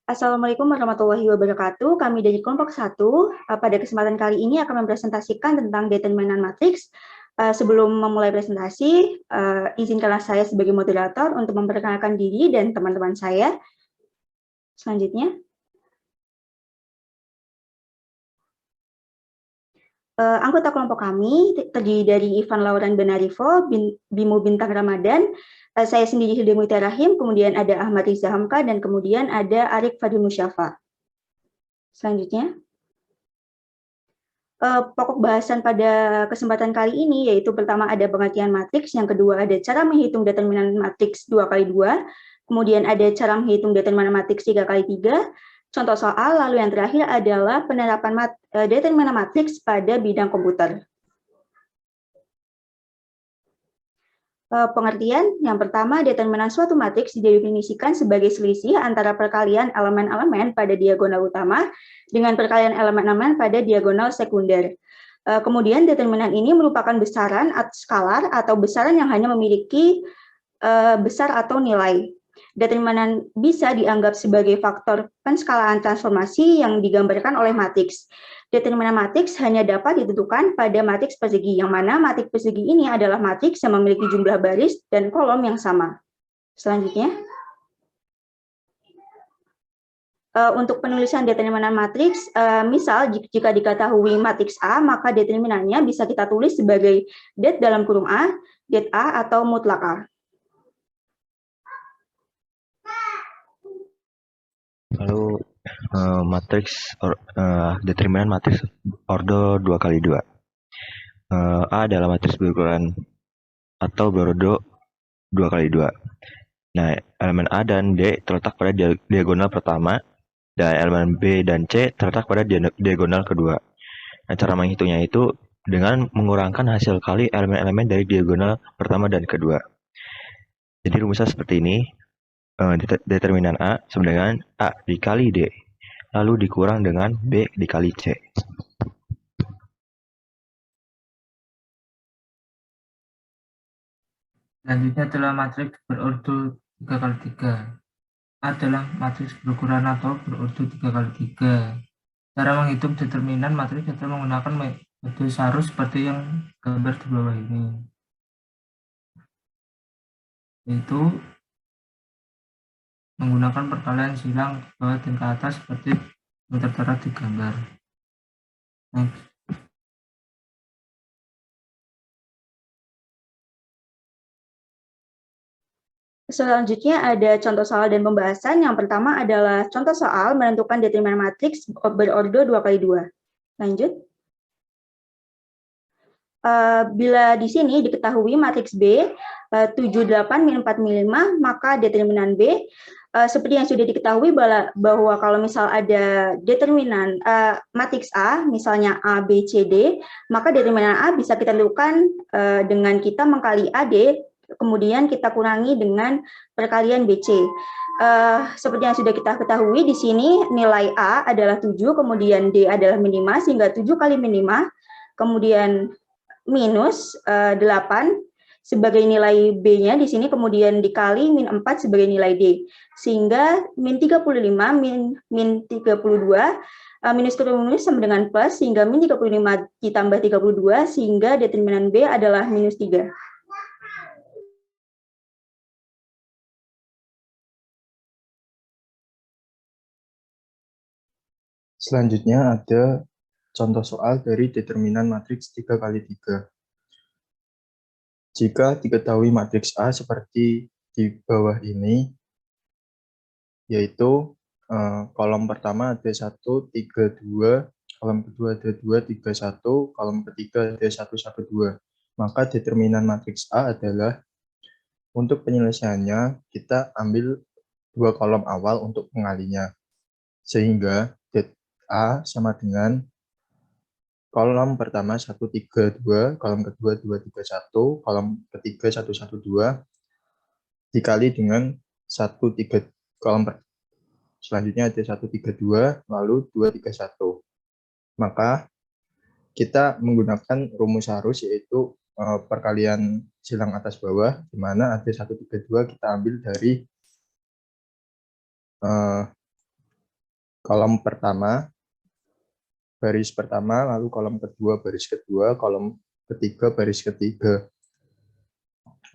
Assalamualaikum warahmatullahi wabarakatuh. Kami dari kelompok 1 pada kesempatan kali ini akan mempresentasikan tentang determinan matriks. Sebelum memulai presentasi, izinkanlah saya sebagai moderator untuk memperkenalkan diri dan teman-teman saya. Selanjutnya. Anggota kelompok kami terdiri dari Ivan Lauren Benarivo, Bimo Bintang Ramadan, saya sendiri Hilda Mutia Rahim, kemudian ada Ahmad Riza Hamka, dan kemudian ada Arik Fadil Musyafa. Selanjutnya. Pokok bahasan pada kesempatan kali ini yaitu pertama ada pengertian matriks, yang kedua ada cara menghitung determinan matriks 2x2, kemudian ada cara menghitung determinan matriks 3x3, contoh soal, lalu yang terakhir adalah penerapan determinan matriks pada bidang komputer. Pengertian yang pertama, determinan suatu matriks didefinisikan sebagai selisih antara perkalian elemen-elemen pada diagonal utama dengan perkalian elemen-elemen pada diagonal sekunder. Kemudian determinan ini merupakan besaran atau skalar atau besaran yang hanya memiliki besar atau nilai. Determinan bisa dianggap sebagai faktor penskalaan transformasi yang digambarkan oleh matriks. Determinan matriks hanya dapat ditentukan pada matriks persegi, yang mana matriks persegi ini adalah matriks yang memiliki jumlah baris dan kolom yang sama. Selanjutnya. Untuk penulisan determinan matriks, misal jika diketahui matriks A, maka determinannya bisa kita tulis sebagai det dalam kurung A, det A atau mutlak A. Lalu determinan matriks ordo 2x2. A adalah matriks berukuran atau berordo 2x2. Nah, elemen A dan D terletak pada diagonal pertama, dan elemen B dan C terletak pada diagonal kedua. Nah, cara menghitungnya itu dengan mengurangkan hasil kali elemen-elemen dari diagonal pertama dan kedua. Jadi rumusnya seperti ini. Determinan A sama dengan A dikali D, lalu dikurang dengan B dikali C. Selanjutnya adalah matriks berordo 3x3. A adalah matriks berukuran atau berordo 3x3. Cara menghitung determinan matriks adalah menggunakan metode Sarus seperti yang gambar di bawah ini. Yaitu menggunakan perkalian silang ke bawah dan ke atas seperti yang tertera di gambar. Next. Selanjutnya ada contoh soal dan pembahasan. Yang pertama adalah contoh soal menentukan determinan matriks berordo 2x2. Lanjut. Bila di sini diketahui matriks B 78 min 4 min 5, maka determinan B seperti yang sudah diketahui bahwa kalau misal ada determinan matriks A, misalnya A, B, C, D, maka determinan A bisa kita tentukan dengan kita mengkali AD, kemudian kita kurangi dengan perkalian BC. Seperti yang sudah kita ketahui di sini nilai A adalah 7, kemudian D adalah min 5, sehingga 7 kali min 5, kemudian minus 8 sebagai nilai B-nya di sini, kemudian dikali min 4 sebagai nilai D, sehingga min 35 min 32 minus kurang minus sama dengan plus, sehingga min 35 ditambah 32, sehingga determinan B adalah minus 3. Selanjutnya ada contoh soal dari determinan matriks 3x3. Jika diketahui matriks A seperti di bawah ini, yaitu kolom pertama ada 1, 3, 2, kolom kedua ada 2, 3, 1, kolom ketiga ada 1, 1, 2. Maka determinan matriks A adalah, untuk penyelesaiannya kita ambil dua kolom awal untuk pengalinya. Sehingga det A sama dengan kolom pertama 1, 3, 2, kolom kedua 2, 3, 1, kolom ketiga 1, 1, 2, dikali dengan 1, 3, kolom selanjutnya ada 1, 3, 2, lalu 2, 3, 1. Maka kita menggunakan rumus Sarus, yaitu perkalian silang atas bawah, di mana ada 1, 3, 2 kita ambil dari kolom pertama, baris pertama, lalu kolom kedua, baris kedua, kolom ketiga, baris ketiga.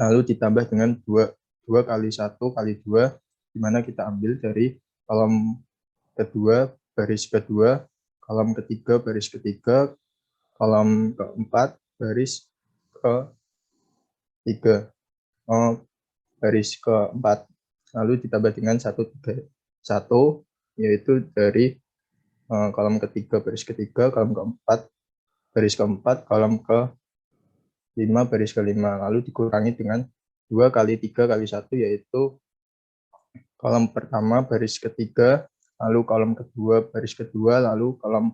Lalu ditambah dengan 2 kali 1 kali 2, di mana kita ambil dari kolom kedua, baris kedua, kolom ketiga, baris ketiga, kolom keempat, baris ketiga, baris keempat. Lalu ditambah dengan 1, 3, 1, yaitu dari kolom ketiga, baris ketiga, kolom keempat, baris keempat, kolom ke-5, baris ke-5. Lalu dikurangi dengan 2 kali 3 kali 1, yaitu kolom pertama, baris ketiga, lalu kolom kedua, baris kedua, lalu kolom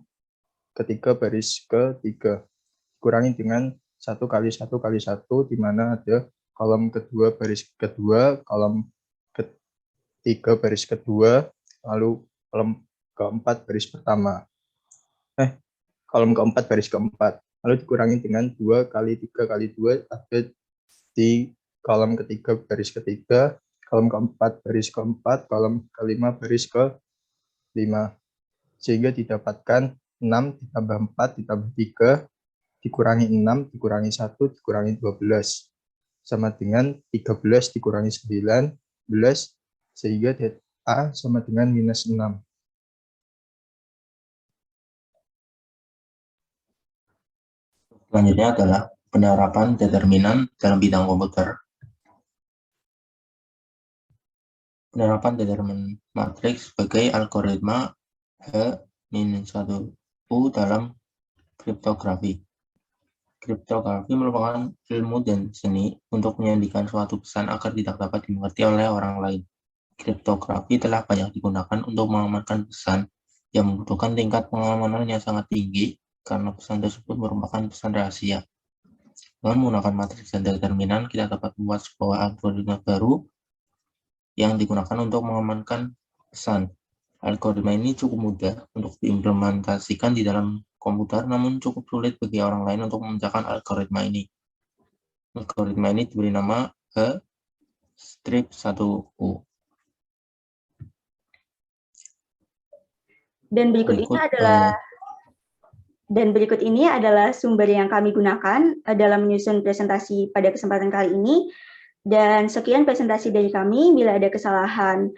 ketiga, baris ketiga. Dikurangi dengan 1 kali 1 kali 1, di mana ada kolom kedua, baris kedua, kolom ketiga, baris kedua, lalu kolom keempat, baris pertama. Kolom keempat, baris keempat. Lalu dikurangi dengan 2 kali 3 kali 2, ada di kolom ketiga, baris ketiga, kolom keempat, baris keempat, kolom kelima, baris ke-5. Sehingga didapatkan 6 ditambah 4 ditambah 3, dikurangi 6, dikurangi 1, dikurangi 12. Sama dengan 13 dikurangi 19, sehingga A sama dengan minus 6. Selanjutnya adalah penerapan determinan dalam bidang komputer. Penerapan determinan matriks sebagai algoritma H-1U dalam kriptografi. Kriptografi merupakan ilmu dan seni untuk menyandikan suatu pesan agar tidak dapat dimengerti oleh orang lain. Kriptografi telah banyak digunakan untuk mengamankan pesan yang membutuhkan tingkat pengamanan yang sangat tinggi karena pesan tersebut merupakan pesan rahasia. Dengan menggunakan matriks dan determinan, kita dapat membuat sebuah algoritma baru yang digunakan untuk mengamankan pesan. Algoritma ini cukup mudah untuk diimplementasikan di dalam komputer, namun cukup sulit bagi orang lain untuk memecahkan algoritma ini. Algoritma ini diberi nama H-1U. Dan berikut ini adalah sumber yang kami gunakan dalam menyusun presentasi pada kesempatan kali ini. Dan sekian presentasi dari kami. Bila ada kesalahan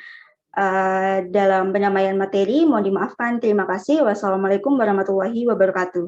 dalam penyampaian materi, mohon dimaafkan. Terima kasih. Wassalamualaikum warahmatullahi wabarakatuh.